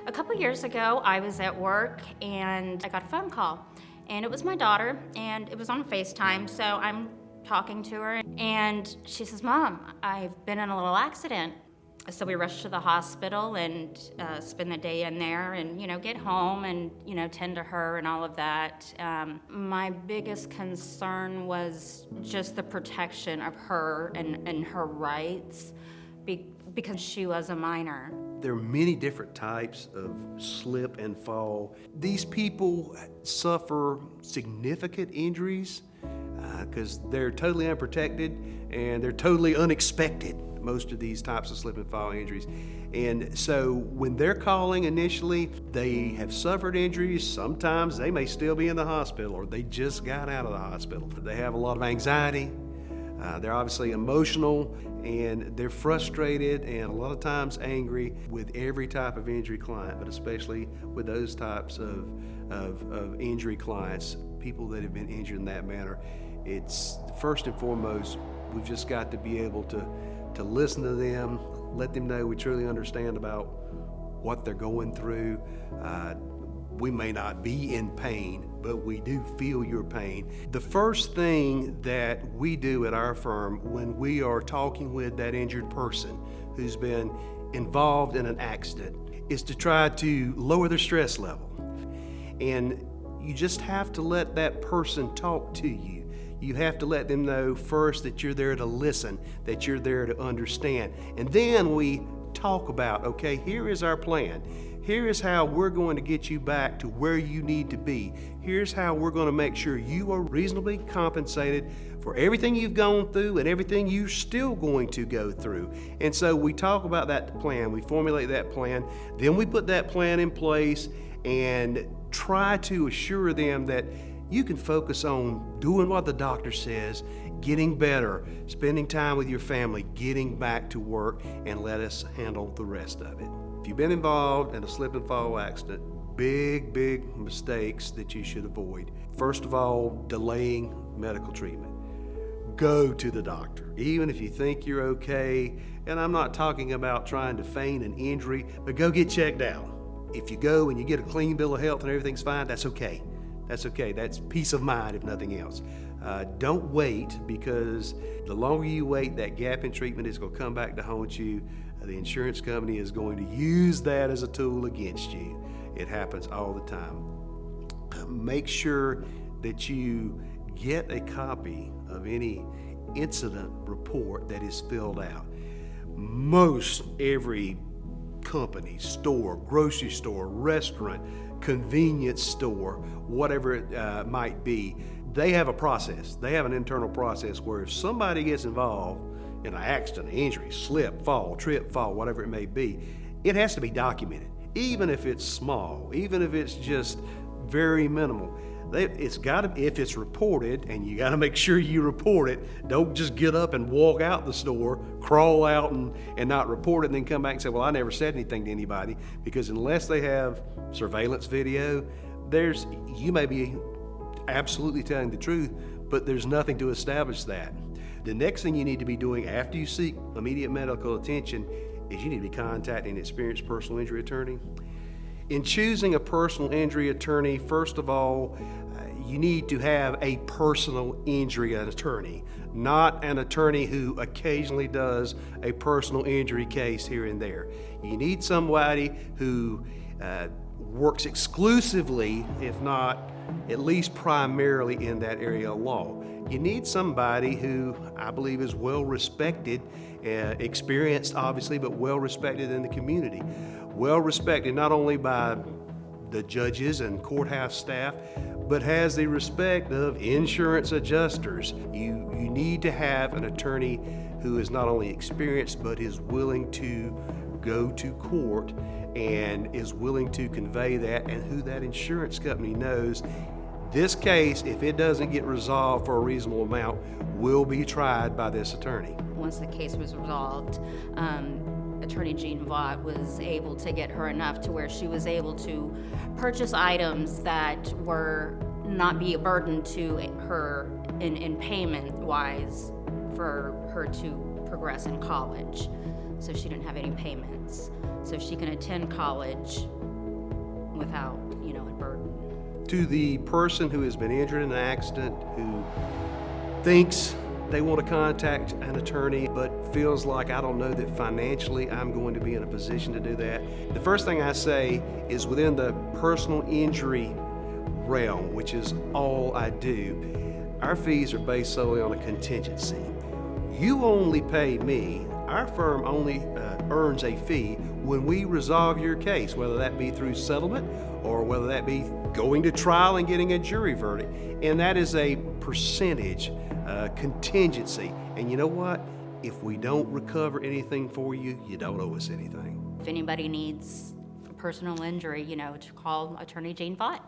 A couple years ago, I was at work and I got a phone call, and it was my daughter, and it was on FaceTime, so I'm talking to her, and she says, "Mom, I've been in a little accident." So we rushed to the hospital and spend the day in there and, get home and, tend to her and all of that. My biggest concern was just the protection of her and her rights because she was a minor. There are many different types of slip and fall. These people suffer significant injuries because they're totally unprotected and they're totally unexpected, most of these types of slip and fall injuries. And so when they're calling initially, they have suffered injuries. Sometimes they may still be in the hospital or they just got out of the hospital. They have a lot of anxiety. They're obviously emotional and they're frustrated and a lot of times angry with every type of injury client, but especially with those types of injury clients, people that have been injured in that manner. It's first and foremost, we've just got to be able to listen to them, let them know we truly understand about what they're going through. We may not be in pain, but we do feel your pain. The first thing that we do at our firm when we are talking with that injured person who's been involved in an accident is to try to lower their stress level. And you just have to let that person talk to you. You have to let them know first that you're there to listen, that you're there to understand. And then we talk about, okay, here is our plan. Here is how we're going to get you back to where you need to be. Here's how we're going to make sure you are reasonably compensated for everything you've gone through and everything you're still going to go through. And so we talk about that plan, we formulate that plan, then we put that plan in place and try to assure them that you can focus on doing what the doctor says, getting better, spending time with your family, getting back to work, and let us handle the rest of it. If you've been involved in a slip and fall accident, big mistakes that you should avoid. First of all, delaying medical treatment. Go to the doctor, even if you think you're okay. And I'm not talking about trying to feign an injury, but go get checked out. If you go and you get a clean bill of health and everything's fine, that's okay. That's okay. That's peace of mind, if nothing else. Don't wait, because the longer you wait, that gap in treatment is going to come back to haunt you. The insurance company is going to use that as a tool against you. It happens all the time. Make sure that you get a copy of any incident report that is filled out. Most every company, store, grocery store, restaurant, convenience store, whatever it might be, they have a process. They have an internal process where if somebody gets involved in an accident, injury, slip, fall, trip, fall, whatever it may be, it has to be documented. Even if it's small, even if it's just very minimal, it's got to, if it's reported, and you got to make sure you report it. Don't just get up and walk out the store, crawl out and not report it, and then come back and say, well, I never said anything to anybody, because unless they have surveillance video, you may be absolutely telling the truth, but there's nothing to establish that. The next thing you need to be doing after you seek immediate medical attention is you need to be contacting an experienced personal injury attorney. In choosing a personal injury attorney, first of all, you need to have a personal injury attorney, not an attorney who occasionally does a personal injury case here and there. You need somebody who works exclusively, if not at least primarily, in that area of law. You need somebody who I believe is well respected, experienced obviously, but well respected in the community. Well respected not only by the judges and courthouse staff, but has the respect of insurance adjusters. You need to have an attorney who is not only experienced, but is willing to go to court and is willing to convey that, and who that insurance company knows this case, if it doesn't get resolved for a reasonable amount, will be tried by this attorney. Once the case was resolved, Attorney Jean Vaught was able to get her enough to where she was able to purchase items that were not be a burden to her in payment-wise for her to progress in college. So she didn't have any payments. So she can attend college without, a burden. To the person who has been injured in an accident, who thinks they want to contact an attorney but feels like, I don't know that financially I'm going to be in a position to do that, the first thing I say is, within the personal injury realm, which is all I do, our fees are based solely on a contingency. You only pay me. Our firm only earns a fee when we resolve your case, whether that be through settlement or whether that be going to trial and getting a jury verdict. And that is a percentage contingency. And you know what? If we don't recover anything for you, you don't owe us anything. If anybody needs a personal injury, to call Attorney Jane Vaught.